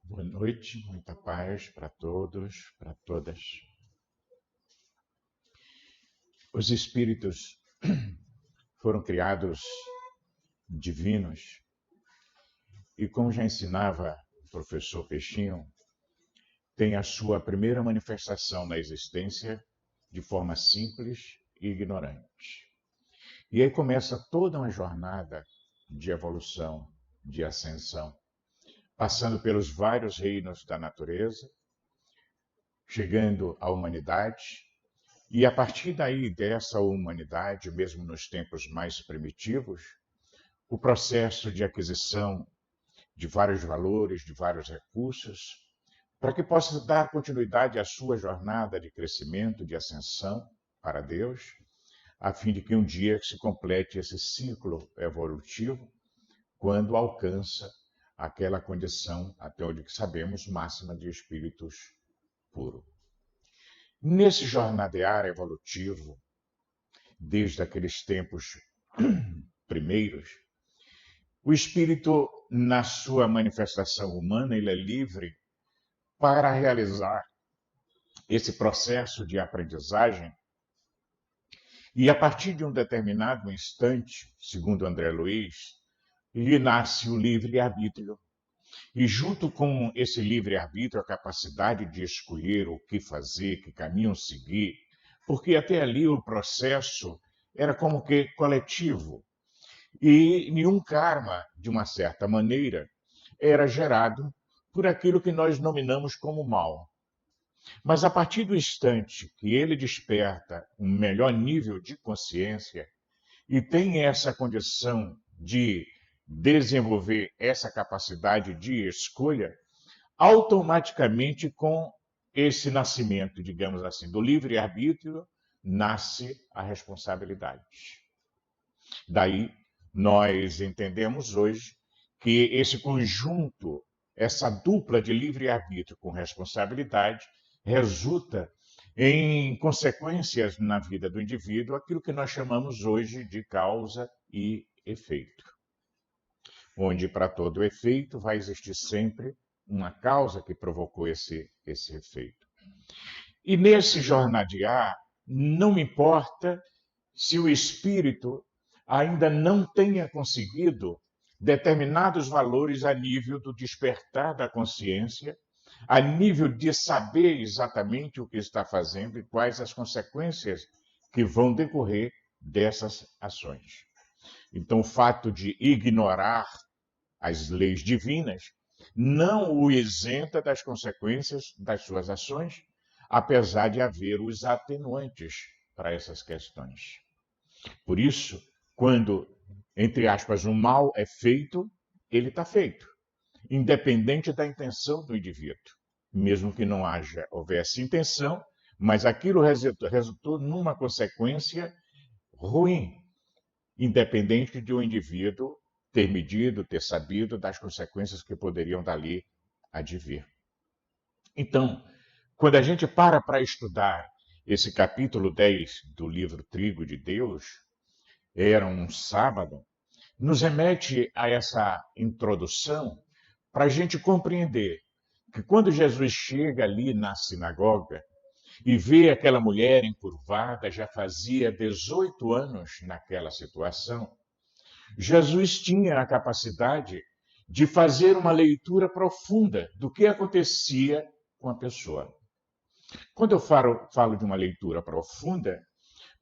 Boa noite, muita paz para todos, para todas. Os espíritos foram criados divinos e, como já ensinava o professor Peixinho, tem a sua primeira manifestação na existência de forma simples e ignorante. E aí começa toda uma jornada de evolução, de ascensão, passando pelos vários reinos da natureza, chegando à humanidade. E a partir daí, dessa humanidade, mesmo nos tempos mais primitivos, o processo de aquisição de vários valores, de vários recursos, para que possa dar continuidade à sua jornada de crescimento, de ascensão para Deus, a fim de que um dia se complete esse ciclo evolutivo, quando alcança aquela condição, até onde sabemos, máxima de espíritos puro. Nesse jornadear evolutivo, desde aqueles tempos primeiros, o espírito, na sua manifestação humana, ele é livre para realizar esse processo de aprendizagem e, a partir de um determinado instante, segundo André Luiz, lhe nasce o livre-arbítrio. E junto com esse livre-arbítrio, a capacidade de escolher o que fazer, que caminho seguir, porque até ali o processo era como que coletivo. E nenhum karma, de uma certa maneira, era gerado por aquilo que nós nominamos como mal. Mas a partir do instante que ele desperta um melhor nível de consciência e tem essa condição de desenvolver essa capacidade de escolha, automaticamente com esse nascimento, digamos assim, do livre-arbítrio, nasce a responsabilidade. Daí, nós entendemos hoje que esse conjunto, essa dupla de livre-arbítrio com responsabilidade, resulta em consequências na vida do indivíduo, aquilo que nós chamamos hoje de causa e efeito. Onde para todo efeito vai existir sempre uma causa que provocou esse efeito. E nesse jornadear, não importa se o espírito ainda não tenha conseguido determinados valores a nível do despertar da consciência, a nível de saber exatamente o que está fazendo e quais as consequências que vão decorrer dessas ações. Então, o fato de ignorar as leis divinas não o isenta das consequências das suas ações, apesar de haver os atenuantes para essas questões. Por isso, quando, entre aspas, o mal é feito, ele está feito, independente da intenção do indivíduo. Mesmo que não houvesse intenção, mas aquilo resultou numa consequência ruim, independente de um indivíduo ter medido, ter sabido das consequências que poderiam dali advir. Então, quando a gente para estudar esse capítulo 10 do livro Trigo de Deus, era um sábado, nos remete a essa introdução para a gente compreender que quando Jesus chega ali na sinagoga e vê aquela mulher encurvada, já fazia 18 anos naquela situação, Jesus tinha a capacidade de fazer uma leitura profunda do que acontecia com a pessoa. Quando eu falo de uma leitura profunda,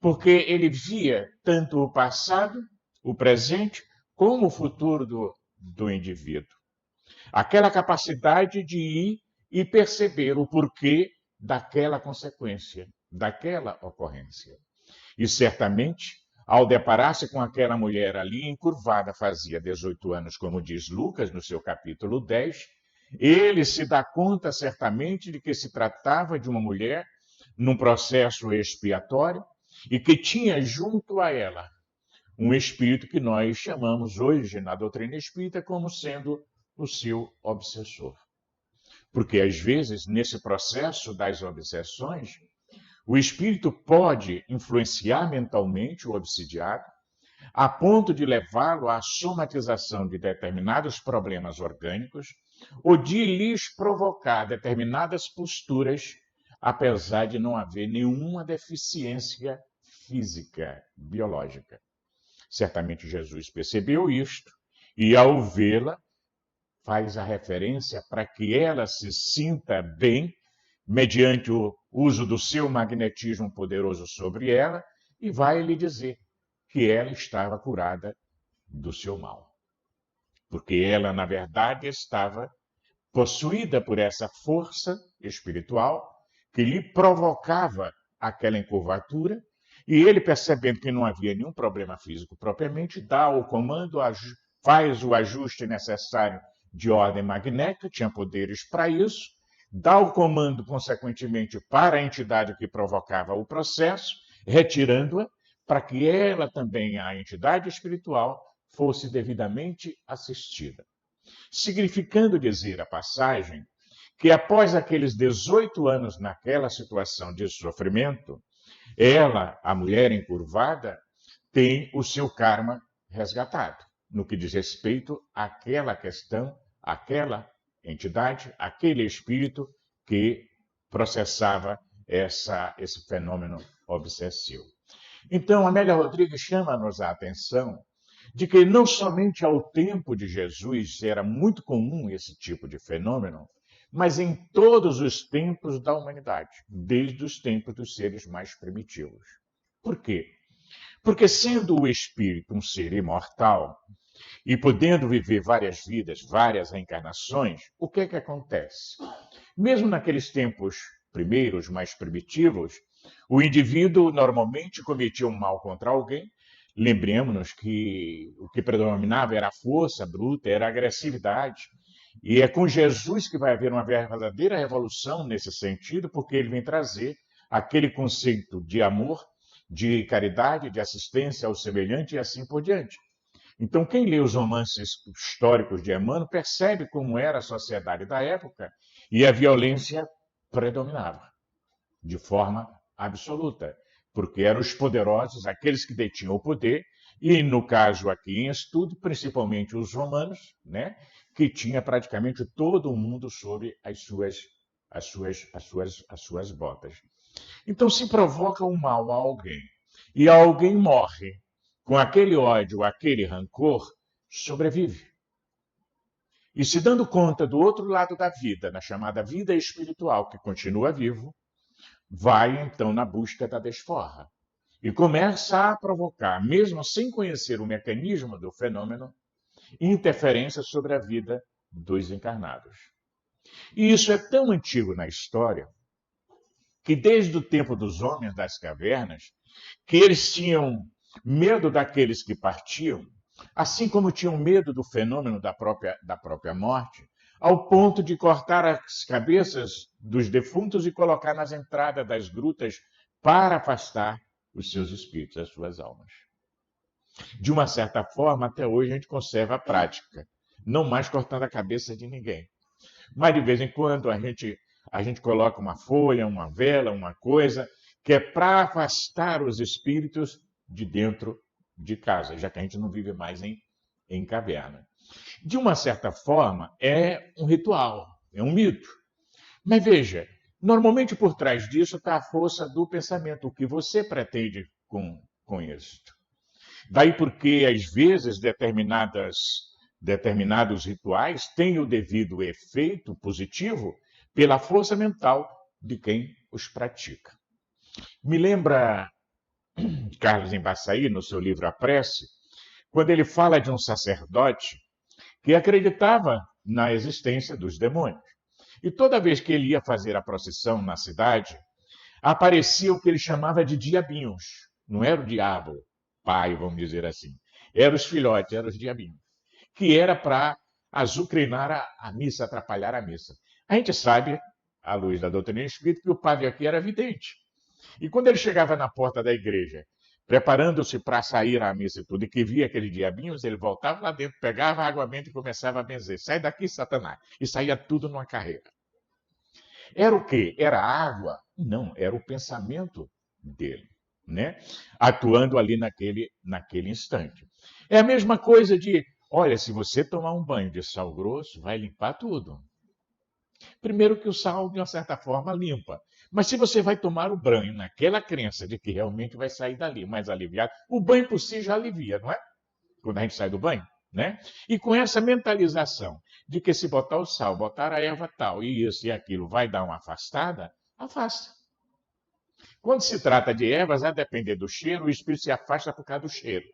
porque ele via tanto o passado, o presente, como o futuro do indivíduo. Aquela capacidade de ir e perceber o porquê daquela consequência, daquela ocorrência. E certamente, ao deparar-se com aquela mulher ali encurvada, fazia 18 anos, como diz Lucas no seu capítulo 10, ele se dá conta certamente de que se tratava de uma mulher num processo expiatório e que tinha junto a ela um espírito que nós chamamos hoje na doutrina espírita como sendo o seu obsessor. Porque às vezes, nesse processo das obsessões, o espírito pode influenciar mentalmente o obsidiado, a ponto de levá-lo à somatização de determinados problemas orgânicos ou de lhes provocar determinadas posturas, apesar de não haver nenhuma deficiência física, biológica. Certamente Jesus percebeu isto e, ao vê-la, faz a referência para que ela se sinta bem, mediante o uso do seu magnetismo poderoso sobre ela, e vai lhe dizer que ela estava curada do seu mal. Porque ela, na verdade, estava possuída por essa força espiritual que lhe provocava aquela encurvatura, e ele, percebendo que não havia nenhum problema físico propriamente, dá o comando, faz o ajuste necessário de ordem magnética, tinha poderes para isso, dá o comando, consequentemente, para a entidade que provocava o processo, retirando-a, para que ela também, a entidade espiritual, fosse devidamente assistida. Significando dizer a passagem que após aqueles 18 anos naquela situação de sofrimento, ela, a mulher encurvada, tem o seu karma resgatado, no que diz respeito àquela questão, àquela entidade, aquele espírito que processava esse fenômeno obsessivo. Então, Amélia Rodrigues chama-nos a atenção de que não somente ao tempo de Jesus era muito comum esse tipo de fenômeno, mas em todos os tempos da humanidade, desde os tempos dos seres mais primitivos. Por quê? Porque sendo o espírito um ser imortal e podendo viver várias vidas, várias reencarnações, o que é que acontece? Mesmo naqueles tempos primeiros, mais primitivos, o indivíduo normalmente cometia um mal contra alguém. Lembremos-nos que o que predominava era a força bruta, era a agressividade. E é com Jesus que vai haver uma verdadeira revolução nesse sentido, porque ele vem trazer aquele conceito de amor, de caridade, de assistência ao semelhante e assim por diante. Então, quem lê os romances históricos de Emmanuel percebe como era a sociedade da época e a violência predominava de forma absoluta, porque eram os poderosos, aqueles que detinham o poder, e no caso aqui em estudo, principalmente os romanos, né, que tinha praticamente todo o mundo sob as suas botas. Então se provoca um mal a alguém, e alguém morre com aquele ódio, aquele rancor, sobrevive. E se dando conta do outro lado da vida, na chamada vida espiritual, que continua vivo, vai então na busca da desforra e começa a provocar, mesmo sem conhecer o mecanismo do fenômeno, interferência sobre a vida dos encarnados. E isso é tão antigo na história que desde o tempo dos homens das cavernas, que eles tinham medo daqueles que partiam, assim como tinham medo do fenômeno da própria morte, ao ponto de cortar as cabeças dos defuntos e colocar nas entradas das grutas para afastar os seus espíritos, as suas almas. De uma certa forma, até hoje a gente conserva a prática, não mais cortando a cabeça de ninguém. Mas de vez em quando a gente coloca uma folha, uma vela, uma coisa, que é para afastar os espíritos de dentro de casa, já que a gente não vive mais em caverna. De uma certa forma, é um ritual, é um mito. Mas veja, normalmente por trás disso está a força do pensamento, o que você pretende com isso. Daí porque, às vezes, determinados rituais têm o devido efeito positivo pela força mental de quem os pratica. Me lembra Carlos Embaçaí, no seu livro A Prece, quando ele fala de um sacerdote que acreditava na existência dos demônios. E toda vez que ele ia fazer a procissão na cidade, aparecia o que ele chamava de diabinhos. Não era o diabo, pai, vamos dizer assim. Eram os filhotes, eram os diabinhos. Que era para azucrinar a missa, atrapalhar a missa. A gente sabe, à luz da doutrina espírita, que o padre aqui era vidente. E quando ele chegava na porta da igreja, preparando-se para sair à missa e tudo, e que via aqueles diabinhos, ele voltava lá dentro, pegava a água benta e começava a benzer. Sai daqui, Satanás. E saía tudo numa carreira. Era o quê? Era água? Não, era o pensamento dele. né? Atuando ali naquele instante. É a mesma coisa de, olha, se você tomar um banho de sal grosso, vai limpar tudo. Primeiro que o sal, de uma certa forma, limpa. Mas se você vai tomar o banho naquela crença de que realmente vai sair dali mais aliviado, o banho por si já alivia, não é? Quando a gente sai do banho, né? E com essa mentalização de que se botar o sal, botar a erva tal e isso e aquilo vai dar uma afastada, afasta. Quando se trata de ervas, a depender do cheiro, o espírito se afasta por causa do cheiro.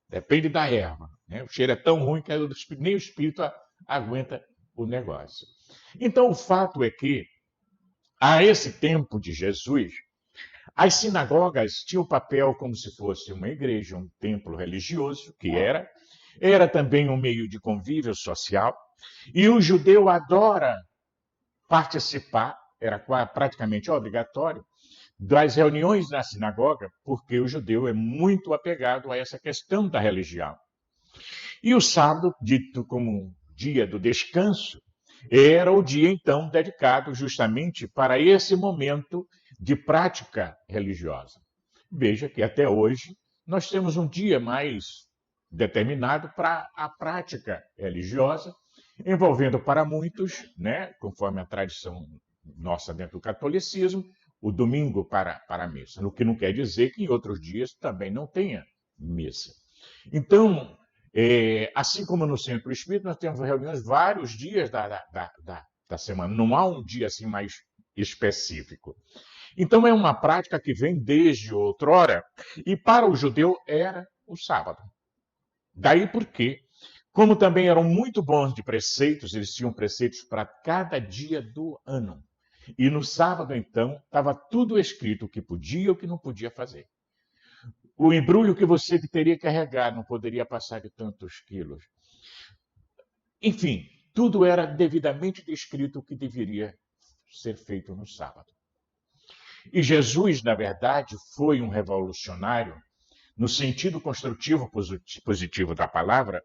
Depende da erva, né? O cheiro é tão ruim que nem o espírito aguenta o negócio. Então, o fato é que, a esse tempo de Jesus, as sinagogas tinham o papel como se fosse uma igreja, um templo religioso, que era também um meio de convívio social, e o judeu adora participar, era praticamente obrigatório, das reuniões na sinagoga, porque o judeu é muito apegado a essa questão da religião. E o sábado, dito como um dia do descanso, era o dia então dedicado justamente para esse momento de prática religiosa. Veja que até hoje nós temos um dia mais determinado para a prática religiosa, envolvendo para muitos, né, conforme a tradição nossa dentro do catolicismo, o domingo para a missa, o que não quer dizer que em outros dias também não tenha missa. Então, assim como no Centro Espírita, nós temos reuniões vários dias da semana, não há um dia assim mais específico. Então, é uma prática que vem desde outrora, e para o judeu era o sábado. Daí porque, como também eram muito bons de preceitos, eles tinham preceitos para cada dia do ano. E no sábado, então, estava tudo escrito o que podia e o que não podia fazer. O embrulho que você teria que carregar não poderia passar de tantos quilos. Enfim, tudo era devidamente descrito o que deveria ser feito no sábado. E Jesus, na verdade, foi um revolucionário no sentido construtivo positivo da palavra,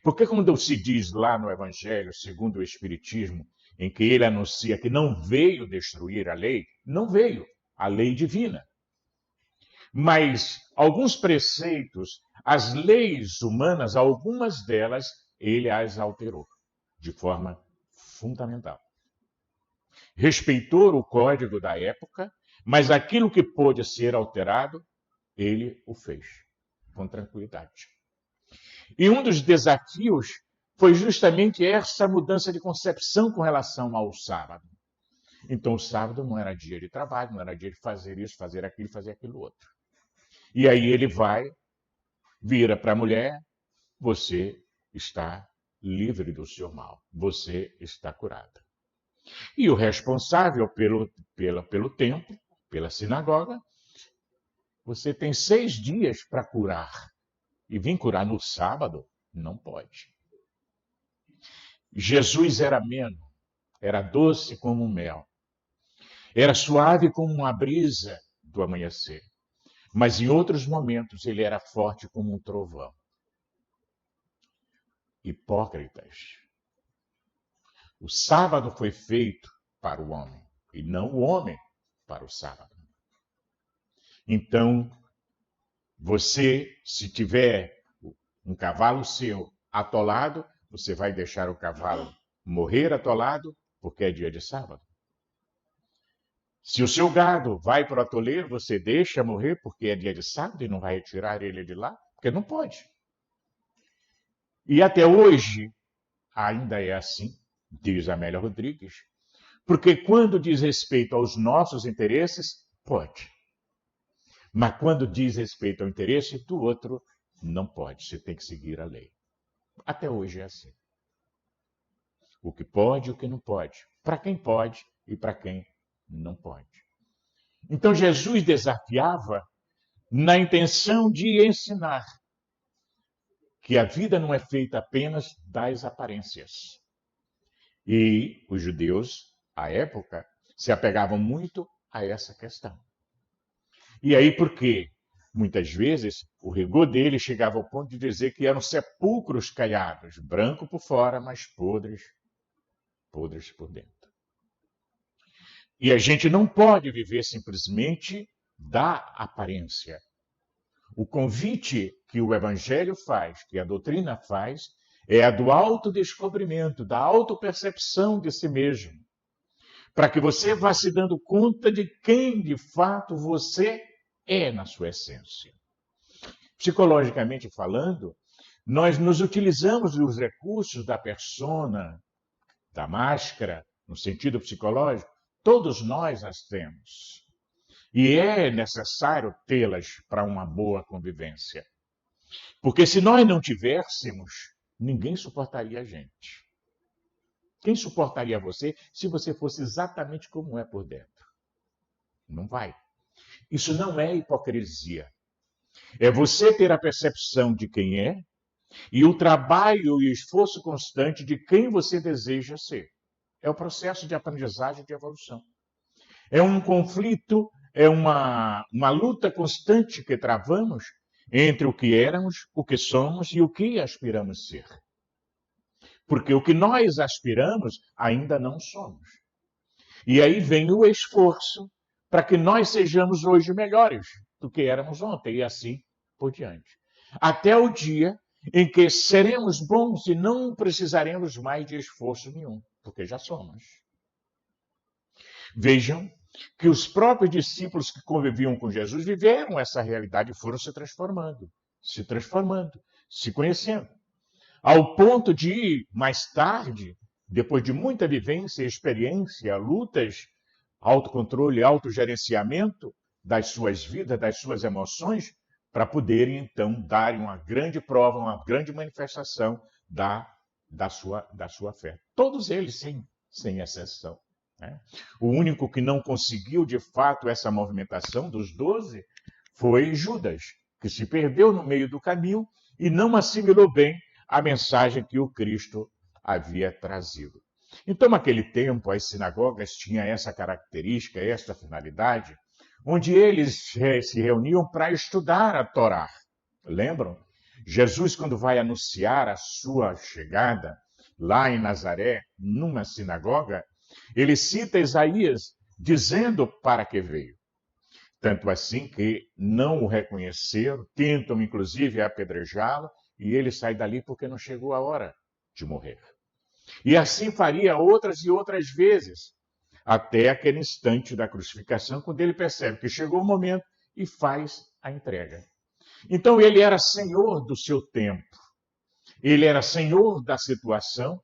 porque quando se diz lá no Evangelho, segundo o Espiritismo, em que ele anuncia que não veio destruir a lei, não veio a lei divina. Mas alguns preceitos, as leis humanas, algumas delas, ele as alterou de forma fundamental. Respeitou o código da época, mas aquilo que pôde ser alterado, ele o fez com tranquilidade. E um dos desafios foi justamente essa mudança de concepção com relação ao sábado. Então, o sábado não era dia de trabalho, não era dia de fazer isso, fazer aquilo outro. E aí ele vira para a mulher, você está livre do seu mal, você está curada. E o responsável pelo templo, pela sinagoga, você tem 6 dias para curar. E vir curar no sábado? Não pode. Jesus era ameno, era doce como um mel, era suave como uma brisa do amanhecer. Mas em outros momentos ele era forte como um trovão. Hipócritas. O sábado foi feito para o homem e não o homem para o sábado. Então, você, se tiver um cavalo seu atolado, você vai deixar o cavalo morrer atolado porque é dia de sábado. Se o seu gado vai para o atoleiro, você deixa morrer porque é dia de sábado e não vai retirar ele de lá? Porque não pode. E até hoje ainda é assim, diz Amélia Rodrigues, porque quando diz respeito aos nossos interesses, pode. Mas quando diz respeito ao interesse do outro, não pode. Você tem que seguir a lei. Até hoje é assim. O que pode e o que não pode. Para quem pode e para quem não pode. Então Jesus desafiava na intenção de ensinar que a vida não é feita apenas das aparências. E os judeus, à época, se apegavam muito a essa questão. E aí, por quê? Muitas vezes, o rigor dele chegava ao ponto de dizer que eram sepulcros caiados, branco por fora, mas podres por dentro. E a gente não pode viver simplesmente da aparência. O convite que o Evangelho faz, que a doutrina faz, é a do autodescobrimento, da autopercepção de si mesmo, para que você vá se dando conta de quem de fato você é na sua essência. Psicologicamente falando, nós nos utilizamos dos recursos da persona, da máscara, no sentido psicológico, todos nós as temos. E é necessário tê-las para uma boa convivência. Porque se nós não tivéssemos, ninguém suportaria a gente. Quem suportaria você se você fosse exatamente como é por dentro? Não vai. Isso não é hipocrisia. É você ter a percepção de quem é e o trabalho e o esforço constante de quem você deseja ser. É o processo de aprendizagem e de evolução. É um conflito, é uma luta constante que travamos entre o que éramos, o que somos e o que aspiramos ser. Porque o que nós aspiramos ainda não somos. E aí vem o esforço para que nós sejamos hoje melhores do que éramos ontem e assim por diante. Até o dia em que seremos bons e não precisaremos mais de esforço nenhum, porque já somos. Vejam que os próprios discípulos que conviviam com Jesus viveram essa realidade e foram se transformando, se conhecendo. Ao ponto de, mais tarde, depois de muita vivência, experiência, lutas, autocontrole, autogerenciamento das suas vidas, das suas emoções, para poderem, então, darem uma grande prova, uma grande manifestação da sua fé. Todos eles, sem exceção. Né? O único que não conseguiu, de fato, essa movimentação dos 12 foi Judas, que se perdeu no meio do caminho e não assimilou bem a mensagem que o Cristo havia trazido. Então, naquele tempo, as sinagogas tinham essa característica, esta finalidade, onde eles se reuniam para estudar a Torá. Lembram? Jesus, quando vai anunciar a sua chegada lá em Nazaré, numa sinagoga, ele cita Isaías dizendo para que veio. Tanto assim que não o reconheceram, tentam inclusive apedrejá-lo, e ele sai dali porque não chegou a hora de morrer. E assim faria outras e outras vezes, até aquele instante da crucificação, quando ele percebe que chegou o momento e faz a entrega. Então ele era senhor do seu tempo, ele era senhor da situação,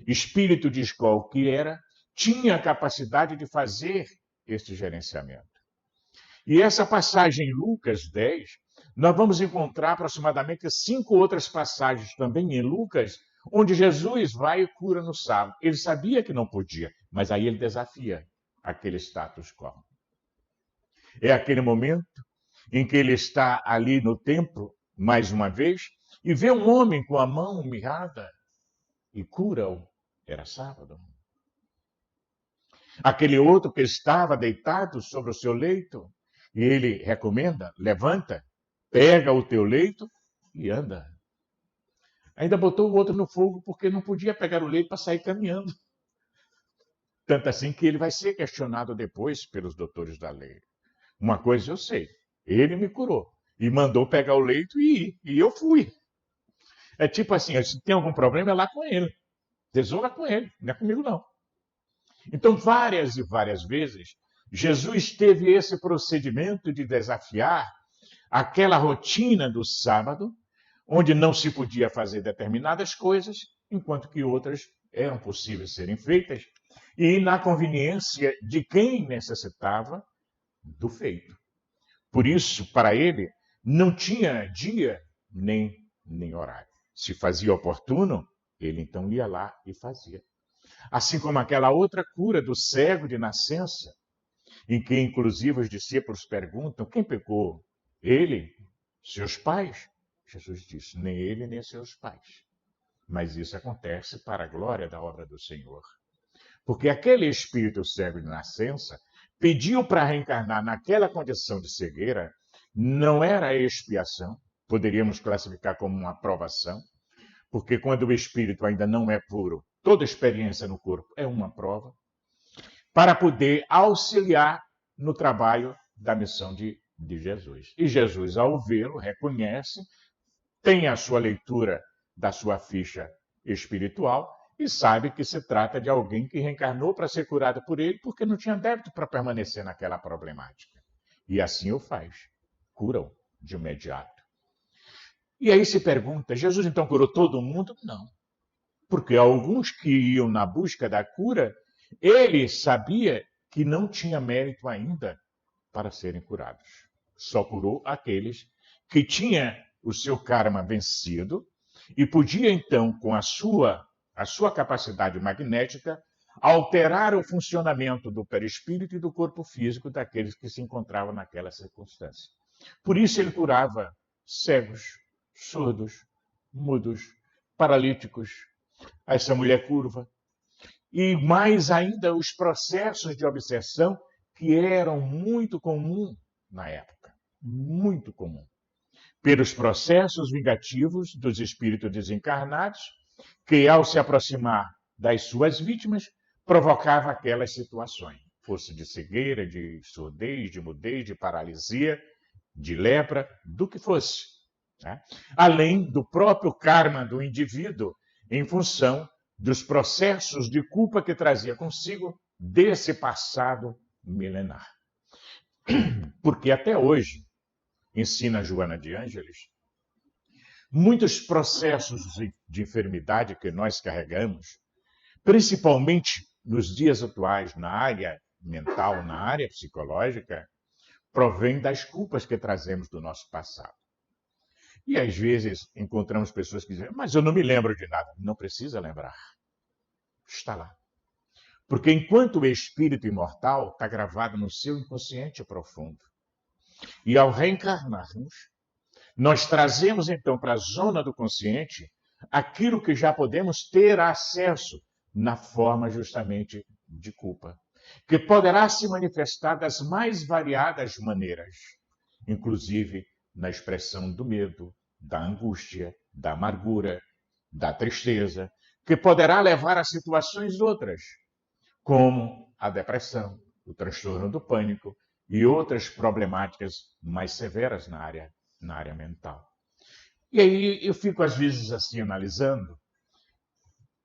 espírito de escola que era, tinha a capacidade de fazer este gerenciamento. E essa passagem em Lucas 10, nós vamos encontrar aproximadamente 5 outras passagens também em Lucas, onde Jesus vai e cura no sábado. Ele sabia que não podia, mas aí ele desafia aquele status quo. É aquele momento em que ele está ali no templo, mais uma vez, e vê um homem com a mão mirrada e cura-o. Era sábado. Aquele outro que estava deitado sobre o seu leito, e ele recomenda, levanta, pega o teu leito e anda. Ainda botou o outro no fogo porque não podia pegar o leito para sair caminhando. Tanto assim que ele vai ser questionado depois pelos doutores da lei. Uma coisa eu sei, ele me curou e mandou pegar o leito e ir, e eu fui. É tipo assim, se tem algum problema é lá com ele. Resolva com ele, não é comigo não. Então, várias e várias vezes, Jesus teve esse procedimento de desafiar aquela rotina do sábado, onde não se podia fazer determinadas coisas, enquanto que outras eram possíveis serem feitas, e na conveniência de quem necessitava do feito. Por isso, para ele, não tinha dia nem horário. Se fazia oportuno, ele então ia lá e fazia. Assim como aquela outra cura do cego de nascença, em que inclusive os discípulos perguntam, quem pecou? Ele? Seus pais? Jesus disse, nem ele nem seus pais. Mas isso acontece para a glória da obra do Senhor. Porque aquele espírito cego de nascença pediu para reencarnar naquela condição de cegueira, não era expiação, poderíamos classificar como uma provação, porque quando o espírito ainda não é puro, toda experiência no corpo é uma prova. para poder auxiliar no trabalho da missão de Jesus. E Jesus, ao vê-lo, reconhece, tem a sua leitura da sua ficha espiritual e sabe que se trata de alguém que reencarnou para ser curado por ele, porque não tinha débito para permanecer naquela problemática. E assim o faz. Cura-o de imediato. E aí se pergunta, Jesus então curou todo mundo? Não. Porque alguns que iam na busca da cura, ele sabia que não tinha mérito ainda para serem curados. Só curou aqueles que tinham o seu karma vencido e podia então, com a sua capacidade magnética, alterar o funcionamento do perispírito e do corpo físico daqueles que se encontravam naquela circunstância. Por isso ele curava cegos, surdos, mudos, paralíticos, essa mulher curva, e mais ainda os processos de obsessão que eram muito comum na época, muito comum, pelos processos vingativos dos espíritos desencarnados, que ao se aproximar das suas vítimas, provocava aquelas situações, fosse de cegueira, de surdez, de mudez, de paralisia, de lepra, do que fosse. Né? Além do próprio karma do indivíduo, em função dos processos de culpa que trazia consigo desse passado milenar. Porque até hoje, ensina Joana de Ângeles, muitos processos de enfermidade que nós carregamos, principalmente nos dias atuais, na área mental, na área psicológica, provém das culpas que trazemos do nosso passado. E às vezes encontramos pessoas que dizem, mas eu não me lembro de nada. Não precisa lembrar. Está lá. Porque enquanto o espírito imortal está gravado no seu inconsciente profundo. E ao reencarnarmos, nós trazemos então para a zona do consciente aquilo que já podemos ter acesso na forma justamente de culpa, que poderá se manifestar das mais variadas maneiras, inclusive na expressão do medo, da angústia, da amargura, da tristeza, que poderá levar a situações outras, como a depressão, o transtorno do pânico e outras problemáticas mais severas na área mental. E aí eu fico às vezes assim analisando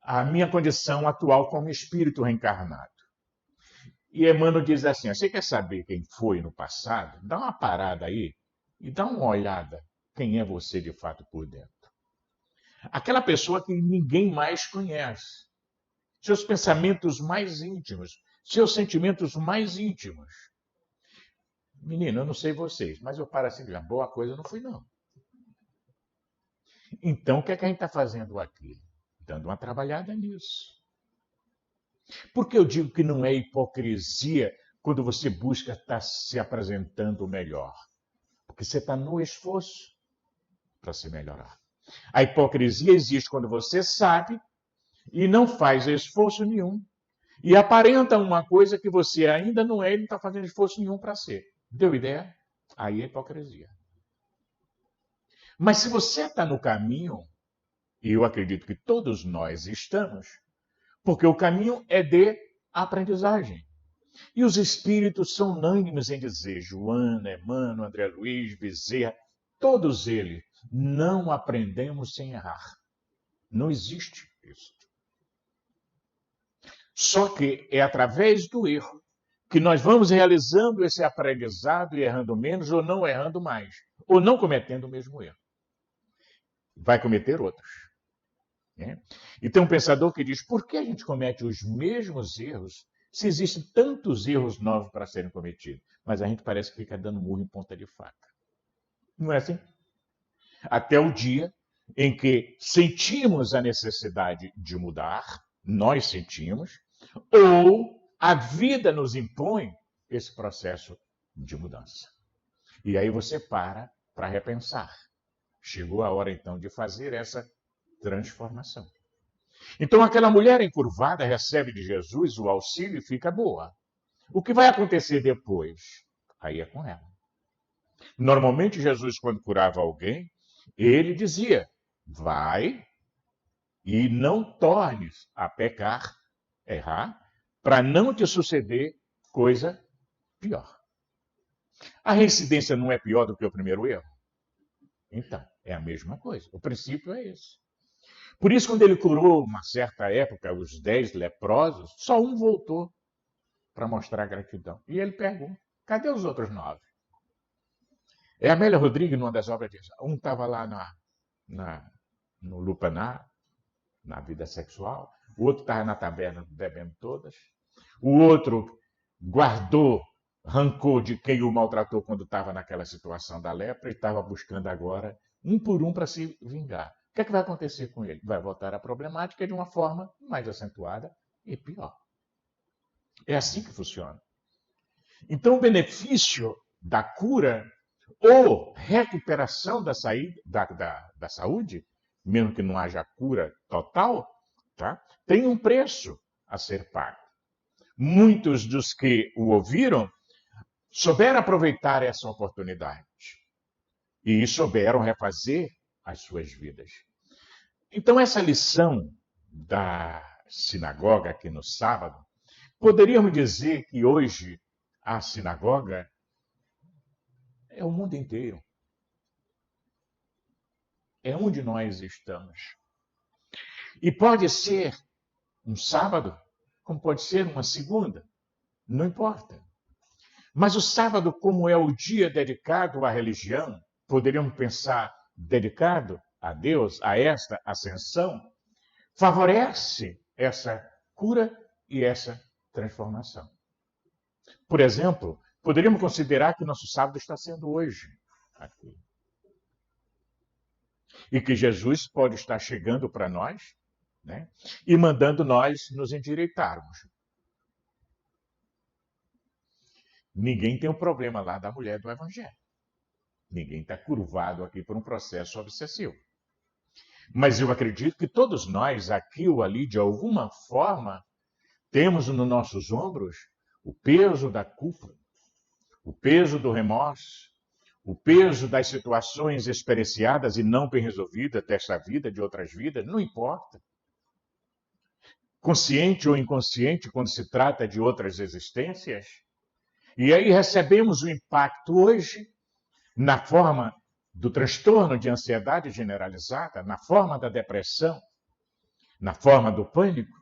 a minha condição atual como espírito reencarnado. E Emmanuel diz assim, você quer saber quem foi no passado? Dá uma parada aí e dá uma olhada quem é você de fato por dentro. Aquela pessoa que ninguém mais conhece. Seus pensamentos mais íntimos, seus sentimentos mais íntimos. Menino, eu não sei vocês, mas eu paro assim, boa coisa não fui não. Então, o que é que a gente está fazendo aqui? Dando uma trabalhada nisso. Por que eu digo que não é hipocrisia quando você busca estar se apresentando melhor? Porque você está no esforço para se melhorar. A hipocrisia existe quando você sabe e não faz esforço nenhum. E aparenta uma coisa que você ainda não é e não está fazendo esforço nenhum para ser. Deu ideia? Aí é hipocrisia. Mas se você está no caminho, e eu acredito que todos nós estamos, porque o caminho é de aprendizagem. E os espíritos são unânimes em dizer, Joana, Emmanuel, André Luiz, Bezerra, todos eles, não aprendemos sem errar. Não existe isso. Só que é através do erro que nós vamos realizando esse aprendizado e errando menos ou não errando mais, ou não cometendo o mesmo erro. Vai cometer outros. Né? E tem um pensador que diz, por que a gente comete os mesmos erros se existem tantos erros novos para serem cometidos? Mas a gente parece que fica dando murro em ponta de faca. Não é assim? Até o dia em que sentimos a necessidade de mudar, nós sentimos, ou a vida nos impõe esse processo de mudança. E aí você para repensar. Chegou a hora, então, de fazer essa transformação. Então, aquela mulher encurvada recebe de Jesus o auxílio e fica boa. O que vai acontecer depois? Aí é com ela. Normalmente, Jesus, quando curava alguém, ele dizia, vai e não tornes a pecar, errar, para não te suceder coisa pior. A reincidência não é pior do que o primeiro erro? Então, é a mesma coisa. O princípio é esse. Por isso, quando ele curou, uma certa época, os 10 leprosos, só um voltou para mostrar gratidão. E ele pergunta, cadê os outros 9? É a Amélia Rodrigues, numa das obras, diz, um estava lá no lupanar, na vida sexual, o outro estava na taberna bebendo todas, o outro guardou rancor de quem o maltratou quando estava naquela situação da lepra e estava buscando agora, um por um, para se vingar. O que é que vai acontecer com ele? Vai voltar à problemática de uma forma mais acentuada e pior. É assim que funciona. Então, o benefício da cura ou recuperação da saúde, mesmo que não haja cura total, tá? Tem um preço a ser pago. Muitos dos que o ouviram souberam aproveitar essa oportunidade e souberam refazer as suas vidas. Então, essa lição da sinagoga aqui no sábado, poderíamos dizer que hoje a sinagoga é o mundo inteiro. É onde nós estamos. E pode ser um sábado, como pode ser uma segunda, não importa. Mas o sábado, como é o dia dedicado à religião, poderíamos pensar dedicado a Deus, a esta ascensão, favorece essa cura e essa transformação. Por exemplo, poderíamos considerar que nosso sábado está sendo hoje aqui. E que Jesus pode estar chegando para nós, né, e mandando nós nos endireitarmos. Ninguém tem um problema lá da mulher do Evangelho. Ninguém está curvado aqui por um processo obsessivo. Mas eu acredito que todos nós, aqui ou ali, de alguma forma, temos nos nossos ombros o peso da culpa, o peso do remorso, o peso das situações experienciadas e não bem resolvidas desta vida, de outras vidas, não importa. Consciente ou inconsciente, quando se trata de outras existências. E aí recebemos o impacto hoje na forma do transtorno de ansiedade generalizada, na forma da depressão, na forma do pânico,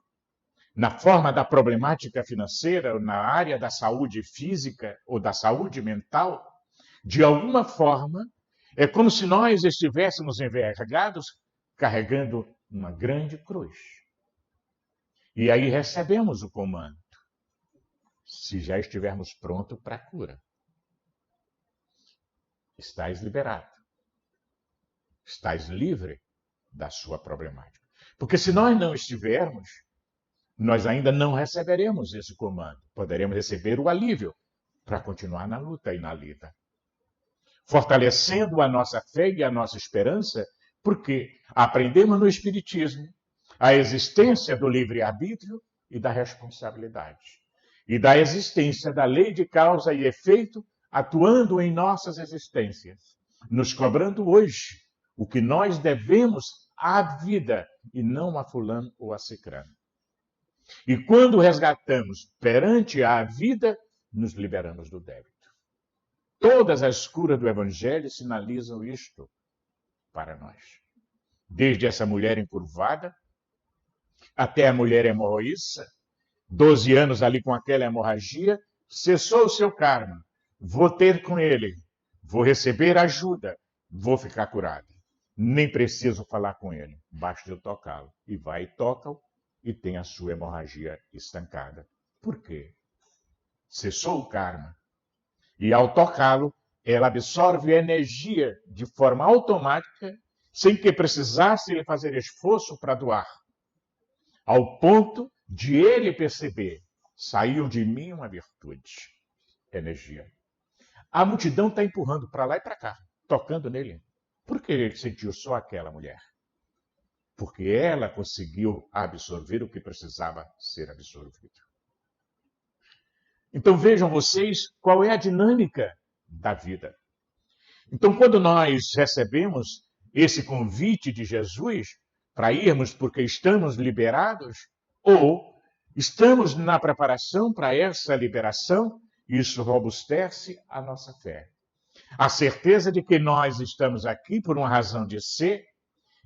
na forma da problemática financeira, na área da saúde física ou da saúde mental. De alguma forma, é como se nós estivéssemos envergados carregando uma grande cruz. E aí recebemos o comando, se já estivermos prontos para a cura. Estás liberado. Estás livre da sua problemática. Porque se nós não estivermos, nós ainda não receberemos esse comando. Poderemos receber o alívio para continuar na luta e na lida. Fortalecendo a nossa fé e a nossa esperança, porque aprendemos no Espiritismo a existência do livre-arbítrio e da responsabilidade. E da existência da lei de causa e efeito atuando em nossas existências, nos cobrando hoje o que nós devemos à vida e não a fulano ou a cicrano. E quando resgatamos perante a vida, nos liberamos do débito. Todas as curas do Evangelho sinalizam isto para nós. Desde essa mulher encurvada, até a mulher hemorroíça, 12 anos ali com aquela hemorragia, cessou o seu karma. Vou ter com ele, vou receber ajuda, vou ficar curada. Nem preciso falar com ele, basta eu tocá-lo. E vai e toca-o e tem a sua hemorragia estancada. Por quê? Cessou o karma. E ao tocá-lo, ela absorve energia de forma automática, sem que precisasse ele fazer esforço para doar. Ao ponto de ele perceber, saiu de mim uma virtude, energia. A multidão está empurrando para lá e para cá, tocando nele. Por que ele sentiu só aquela mulher? Porque ela conseguiu absorver o que precisava ser absorvido. Então vejam vocês qual é a dinâmica da vida. Então quando nós recebemos esse convite de Jesus para irmos porque estamos liberados, ou Estamos na preparação para essa liberação, isso robustece a nossa fé. A certeza de que nós estamos aqui por uma razão de ser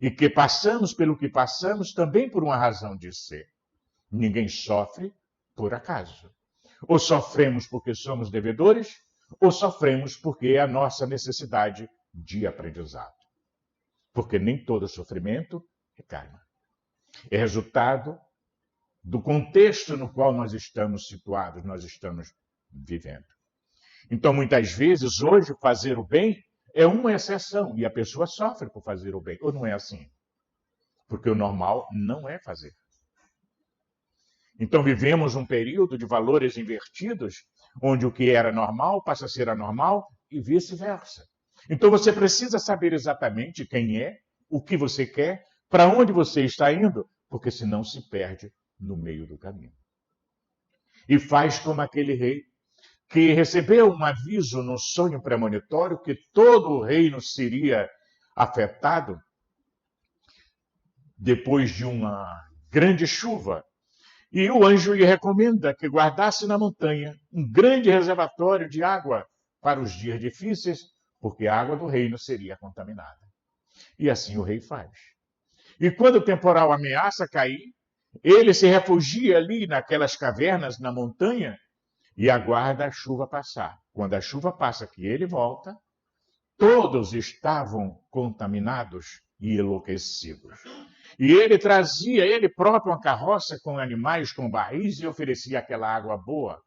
e que passamos pelo que passamos também por uma razão de ser. Ninguém sofre por acaso. Ou sofremos porque somos devedores, ou sofremos porque é a nossa necessidade de aprendizado. Porque nem todo sofrimento é karma. É resultado do contexto no qual nós estamos situados, nós estamos vivendo. Então, muitas vezes, hoje, fazer o bem é uma exceção e a pessoa sofre por fazer o bem. Ou não é assim? Porque o normal não é fazer. Então, vivemos um período de valores invertidos, onde o que era normal passa a ser anormal e vice-versa. Então, você precisa saber exatamente quem é, o que você quer, para onde você está indo, porque senão se perde no meio do caminho. E faz como aquele rei que recebeu um aviso no sonho premonitório que todo o reino seria afetado depois de uma grande chuva. E o anjo lhe recomenda que guardasse na montanha um grande reservatório de água para os dias difíceis, porque a água do reino seria contaminada. E assim o rei faz. E quando o temporal ameaça cair, ele se refugia ali naquelas cavernas na montanha e aguarda a chuva passar. Quando a chuva passa, que ele volta, todos estavam contaminados e enlouquecidos. E ele trazia, ele próprio, uma carroça com animais, com barris, e oferecia aquela água boa.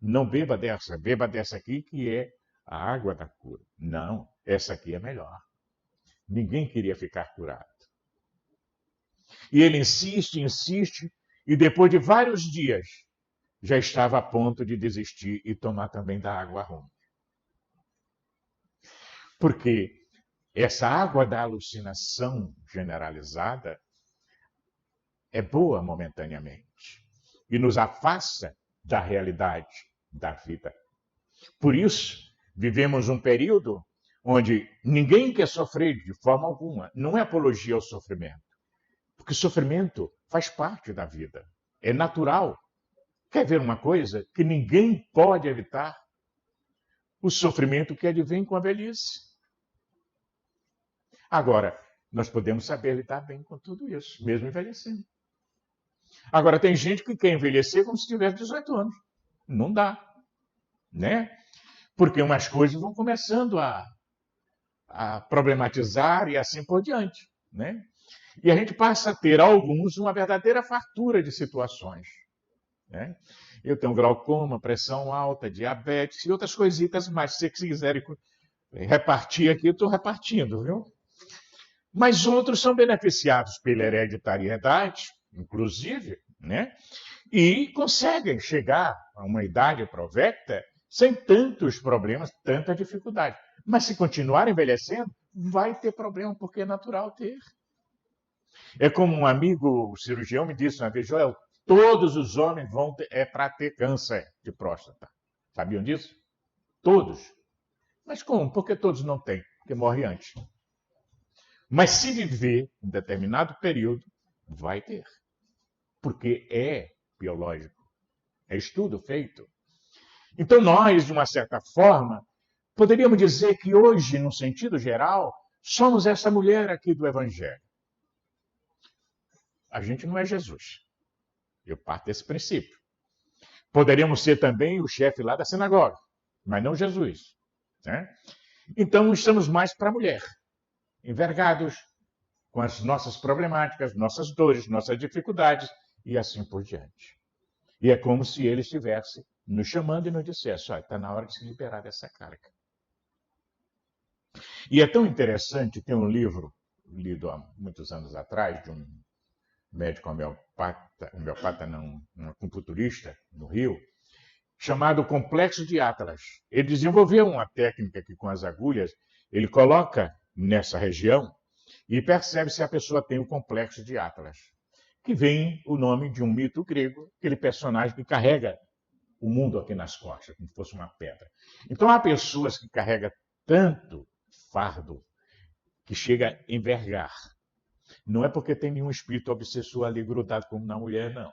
Não beba dessa aqui, que é a água da cura. Não, essa aqui é melhor. Ninguém queria ficar curado. E ele insiste, e depois de vários dias, já estava a ponto de desistir e tomar também da água ruim. Porque essa água da alucinação generalizada é boa momentaneamente e nos afasta da realidade da vida. Por isso, vivemos um período onde ninguém quer sofrer de forma alguma. Não é apologia ao sofrimento, porque sofrimento faz parte da vida, é natural. Quer ver uma coisa que ninguém pode evitar? O sofrimento que advém com a velhice. Agora, nós podemos saber lidar bem com tudo isso, mesmo envelhecendo. Agora, tem gente que quer envelhecer como se tivesse 18 anos. Não dá, né? Porque umas coisas vão começando a problematizar e assim por diante, né? E a gente passa a ter, alguns, uma verdadeira fartura de situações, né? Eu tenho glaucoma, pressão alta, diabetes e outras coisitas mais. Se vocês quiserem repartir aqui, eu estou repartindo, viu? Mas outros são beneficiados pela hereditariedade, inclusive, né? E conseguem chegar a uma idade provecta sem tantos problemas, tanta dificuldade. Mas se continuar envelhecendo, vai ter problema, porque é natural ter. É como um amigo cirurgião me disse uma vez: Joel, todos os homens vão para ter câncer de próstata. Sabiam disso? Todos. Mas como? Porque todos não têm, porque morre antes. Mas se viver um determinado período, vai ter. Porque é biológico. É estudo feito. Então nós, de uma certa forma, poderíamos dizer que hoje, no sentido geral, somos essa mulher aqui do Evangelho. A gente não é Jesus. Eu parto desse princípio. Poderíamos ser também o chefe lá da sinagoga, mas não Jesus, né? Então estamos mais para a mulher, envergados com as nossas problemáticas, nossas dores, nossas dificuldades e assim por diante. E é como se ele estivesse nos chamando e nos dissesse: olha, está na hora de se liberar dessa carga. E é tão interessante, tem um livro lido há muitos anos atrás, de um médico homeopata não, um acupunturista no Rio, chamado Complexo de Atlas. Ele desenvolveu uma técnica que, com as agulhas, ele coloca nessa região e percebe se a pessoa tem o Complexo de Atlas, que vem o nome de um mito grego, aquele personagem que carrega o mundo aqui nas costas, como se fosse uma pedra. Então, há pessoas que carregam tanto fardo que chega a envergar. Não é porque tem nenhum espírito obsessor ali grudado como na mulher, não.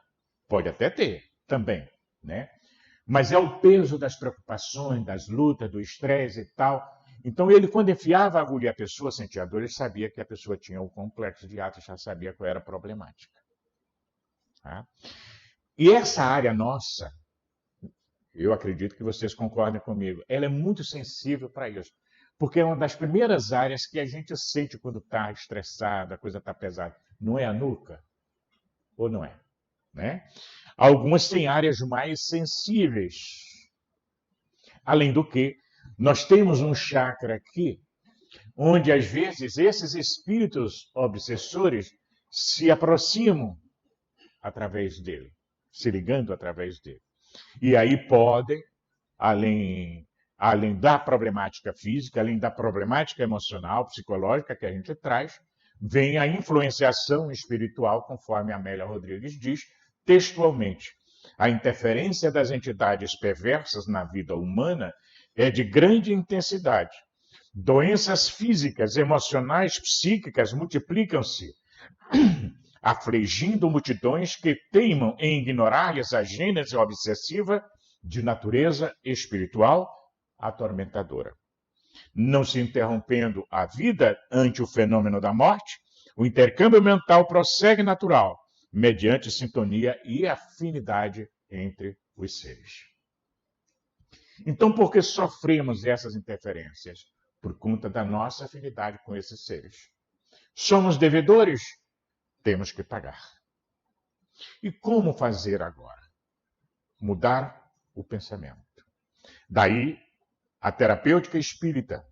Pode até ter, também, né? Mas é o peso das preocupações, das lutas, do estresse e tal. Então, ele, quando enfiava a agulha e a pessoa sentia dor, ele sabia que a pessoa tinha o complexo de Atos, já sabia qual era a problemática. Tá? E essa área nossa, eu acredito que vocês concordem comigo, ela é muito sensível para isso. Porque é uma das primeiras áreas que a gente sente quando está estressado, a coisa está pesada. Não é a nuca? Ou não é? Né? Algumas têm áreas mais sensíveis. Além do que, nós temos um chakra aqui, onde às vezes esses espíritos obsessores se aproximam através dele, se ligando através dele. E aí podem, além da problemática física, além da problemática emocional, psicológica que a gente traz, vem a influenciação espiritual, conforme a Amélia Rodrigues diz, textualmente. A interferência das entidades perversas na vida humana é de grande intensidade. Doenças físicas, emocionais, psíquicas multiplicam-se, afligindo multidões que teimam em ignorar-lhes a gênese obsessiva de natureza espiritual atormentadora. Não se interrompendo a vida ante o fenômeno da morte, o intercâmbio mental prossegue natural, mediante sintonia e afinidade entre os seres. Então, por que sofremos essas interferências? Por conta da nossa afinidade com esses seres. Somos devedores? Temos que pagar. E como fazer agora? Mudar o pensamento. Daí, a terapêutica espírita,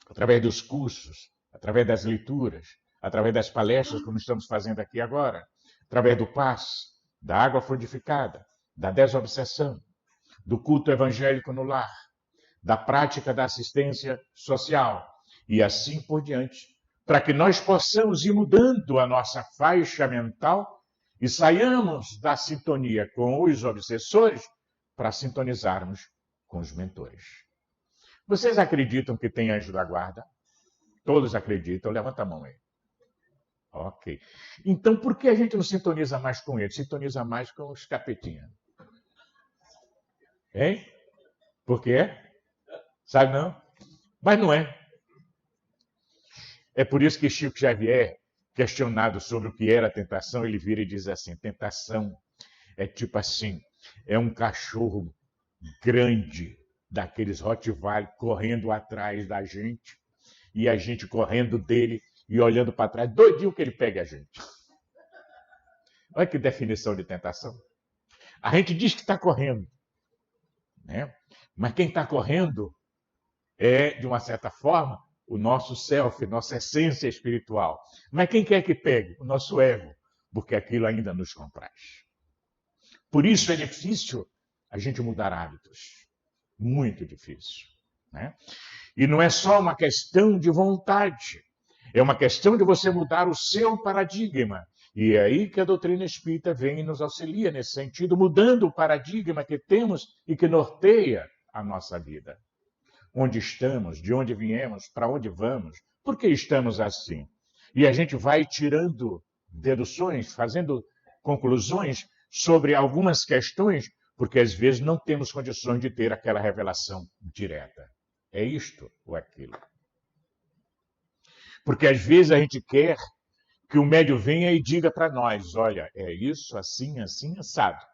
através dos cursos, através das leituras, através das palestras, como estamos fazendo aqui agora, através do passe, da água frutificada, da desobsessão, do culto evangélico no lar, da prática da assistência social e assim por diante, para que nós possamos ir mudando a nossa faixa mental e saiamos da sintonia com os obsessores para sintonizarmos com os mentores. Vocês acreditam que tem anjo da guarda? Todos acreditam. Levanta a mão aí. Ok. Então, por que a gente não sintoniza mais com ele? Sintoniza mais com os capetinhas. Hein? Por quê? Sabe não? Mas não é. É por isso que Chico Xavier, questionado sobre o que era a tentação, ele vira e diz assim: tentação é tipo assim, é um cachorro grande, daqueles Rottweiler, correndo atrás da gente, e a gente correndo dele e olhando para trás, doidinho que ele pegue a gente. Olha que definição de tentação. A gente diz que está correndo, né? Mas quem está correndo é, de uma certa forma, o nosso self, nossa essência espiritual. Mas quem quer que pegue? O nosso ego, porque aquilo ainda nos compraz. Por isso é difícil a gente mudar hábitos. Muito difícil. Né? E não é só uma questão de vontade. É uma questão de você mudar o seu paradigma. E é aí que a doutrina espírita vem e nos auxilia nesse sentido, mudando o paradigma que temos e que norteia a nossa vida. Onde estamos, de onde viemos, para onde vamos, por que estamos assim? E a gente vai tirando deduções, fazendo conclusões sobre algumas questões, porque às vezes não temos condições de ter aquela revelação direta. É isto ou aquilo. Porque às vezes a gente quer que o médium venha e diga para nós, olha, é isso, assim, assim, assado.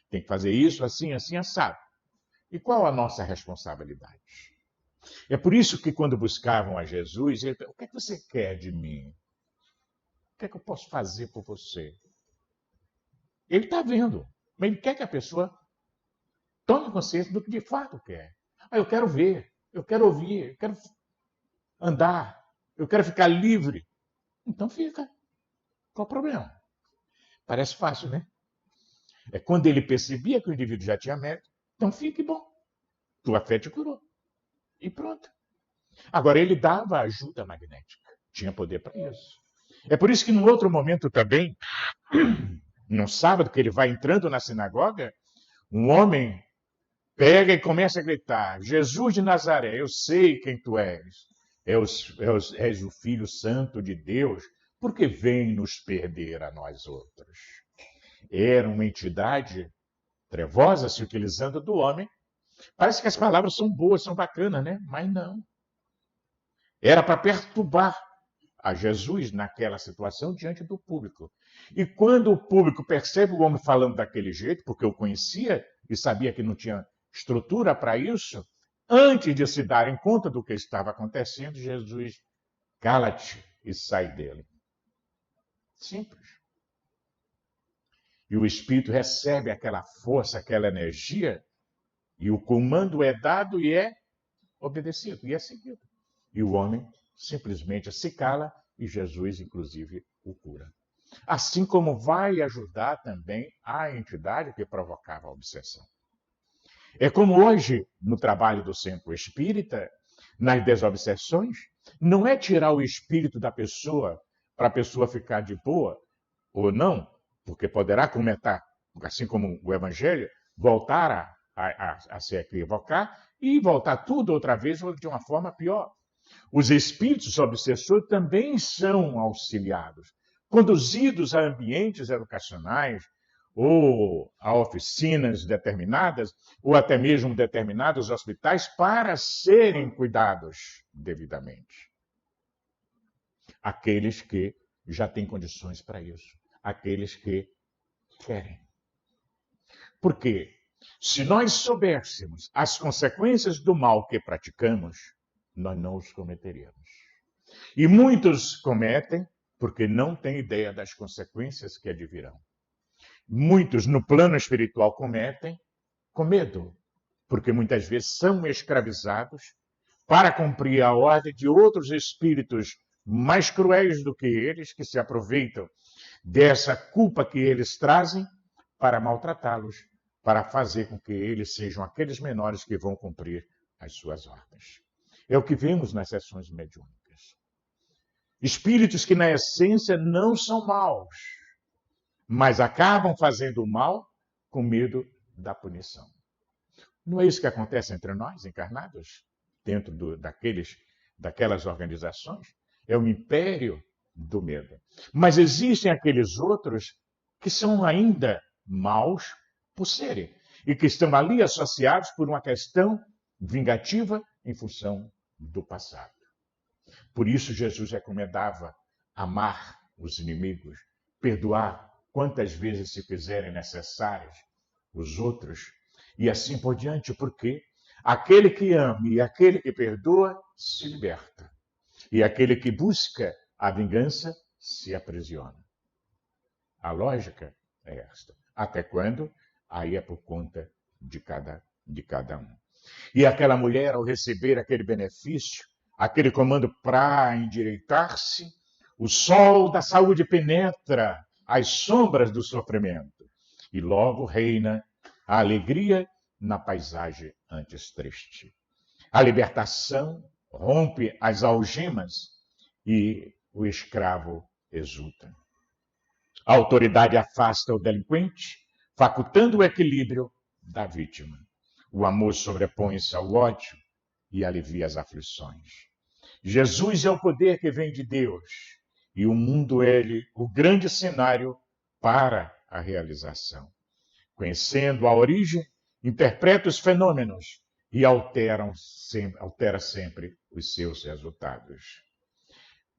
Tem que fazer isso, assim, assim, assado. E qual a nossa responsabilidade? É por isso que quando buscavam a Jesus, ele perguntou, o que é que você quer de mim? O que é que eu posso fazer por você? Ele está vendo, mas ele quer que a pessoa tome consciência do que de fato quer. Eu quero ver, eu quero ouvir, eu quero andar, eu quero ficar livre. Então fica. Qual o problema? Parece fácil, né? É quando ele percebia que o indivíduo já tinha mérito, então fique bom. Tua fé te curou. E pronto. Agora, ele dava ajuda magnética. Tinha poder para isso. É por isso que, num outro momento também, no sábado, que ele vai entrando na sinagoga, um homem pega e começa a gritar: Jesus de Nazaré, eu sei quem tu és. És o Filho Santo de Deus, porque vem nos perder a nós outros. Era uma entidade trevosa se utilizando do homem. Parece que as palavras são boas, são bacanas, né? Mas não. Era para perturbar a Jesus naquela situação diante do público. E quando o público percebe o homem falando daquele jeito, porque eu conhecia e sabia que não tinha estrutura para isso, antes de se darem conta do que estava acontecendo, Jesus, cala-te e sai dele. Simples. E o Espírito recebe aquela força, aquela energia, e o comando é dado e é obedecido, e é seguido. E o homem simplesmente se cala e Jesus, inclusive, o cura. Assim como vai ajudar também a entidade que provocava a obsessão. É como hoje, no trabalho do centro espírita, nas desobsessões, não é tirar o espírito da pessoa para a pessoa ficar de boa, ou não, porque poderá cometer, assim como o Evangelho, voltar a se equivocar e voltar tudo outra vez de uma forma pior. Os espíritos obsessores também são auxiliados, conduzidos a ambientes educacionais ou a oficinas determinadas, ou até mesmo determinados hospitais para serem cuidados devidamente. Aqueles que já têm condições para isso, aqueles que querem. Por quê? Se nós soubéssemos as consequências do mal que praticamos, nós não os cometeríamos. E muitos cometem porque não têm ideia das consequências que advirão. Muitos, no plano espiritual, cometem com medo, porque muitas vezes são escravizados para cumprir a ordem de outros espíritos mais cruéis do que eles, que se aproveitam dessa culpa que eles trazem para maltratá-los, para fazer com que eles sejam aqueles menores que vão cumprir as suas ordens. É o que vemos nas sessões mediúnicas. Espíritos que, na essência, não são maus, mas acabam fazendo o mal com medo da punição. Não é isso que acontece entre nós, encarnados, dentro daquelas organizações? É o império do medo. Mas existem aqueles outros que são ainda maus por serem, e que estão ali associados por uma questão vingativa em função do passado. Por isso Jesus recomendava amar os inimigos, perdoar quantas vezes se fizerem necessárias os outros, e assim por diante, porque aquele que ama e aquele que perdoa se liberta, e aquele que busca a vingança se aprisiona. A lógica é esta. Até quando? Aí é por conta de cada um. E aquela mulher, ao receber aquele benefício, aquele comando para endireitar-se, o sol da saúde penetra as sombras do sofrimento e logo reina a alegria na paisagem antes triste. A libertação rompe as algemas e o escravo exulta. A autoridade afasta o delinquente, facultando o equilíbrio da vítima. O amor sobrepõe-se ao ódio e alivia as aflições. Jesus é o poder que vem de Deus e o mundo é o grande cenário para a realização. Conhecendo a origem, interpreta os fenômenos e altera sempre os seus resultados.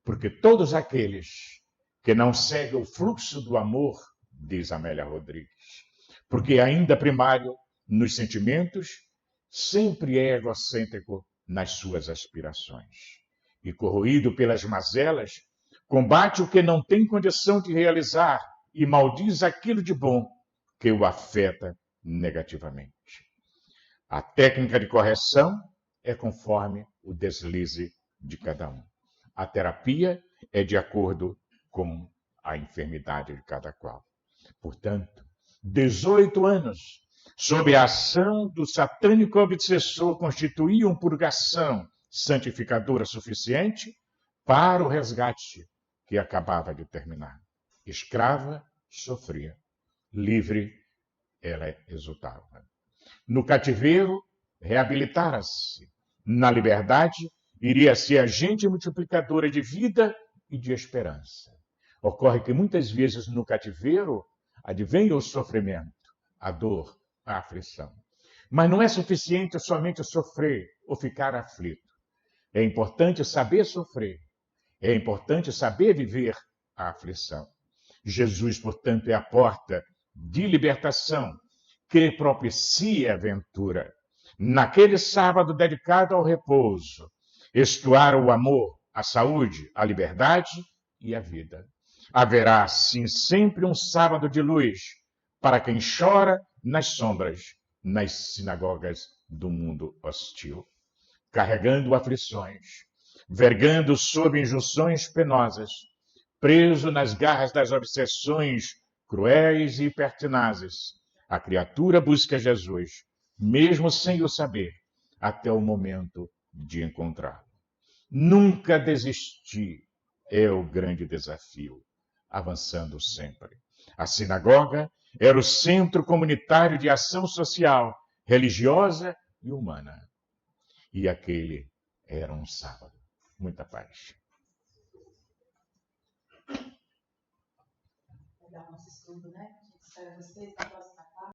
Porque todos aqueles que não seguem o fluxo do amor, diz Amélia Rodrigues, porque ainda primário nos sentimentos, sempre é egocêntrico nas suas aspirações. E corroído pelas mazelas, combate o que não tem condição de realizar e maldiz aquilo de bom que o afeta negativamente. A técnica de correção é conforme o deslize de cada um. A terapia é de acordo com a enfermidade de cada qual. Portanto, 18 anos sob a ação do satânico obsessor constituíam purgação santificadora suficiente para o resgate que acabava de terminar. Escrava, sofria. Livre, ela exultava. No cativeiro, reabilitara-se. Na liberdade, iria ser agente multiplicadora de vida e de esperança. Ocorre que muitas vezes no cativeiro, advém o sofrimento, a dor, a aflição. Mas não é suficiente somente sofrer ou ficar aflito. É importante saber sofrer. É importante saber viver a aflição. Jesus, portanto, é a porta de libertação que propicia a ventura. Naquele sábado dedicado ao repouso, estuar o amor, a saúde, a liberdade e a vida. Haverá, sim, sempre um sábado de luz para quem chora nas sombras, nas sinagogas do mundo hostil, carregando aflições, vergando sob injunções penosas, preso nas garras das obsessões cruéis e pertinazes. A criatura busca Jesus, mesmo sem o saber, até o momento de encontrá-lo. Nunca desistir é o grande desafio, avançando sempre. A sinagoga era o centro comunitário de ação social, religiosa e humana. E aquele era um sábado. Muita paz. Legal nosso estudo, né? A gente espera vocês na próxima.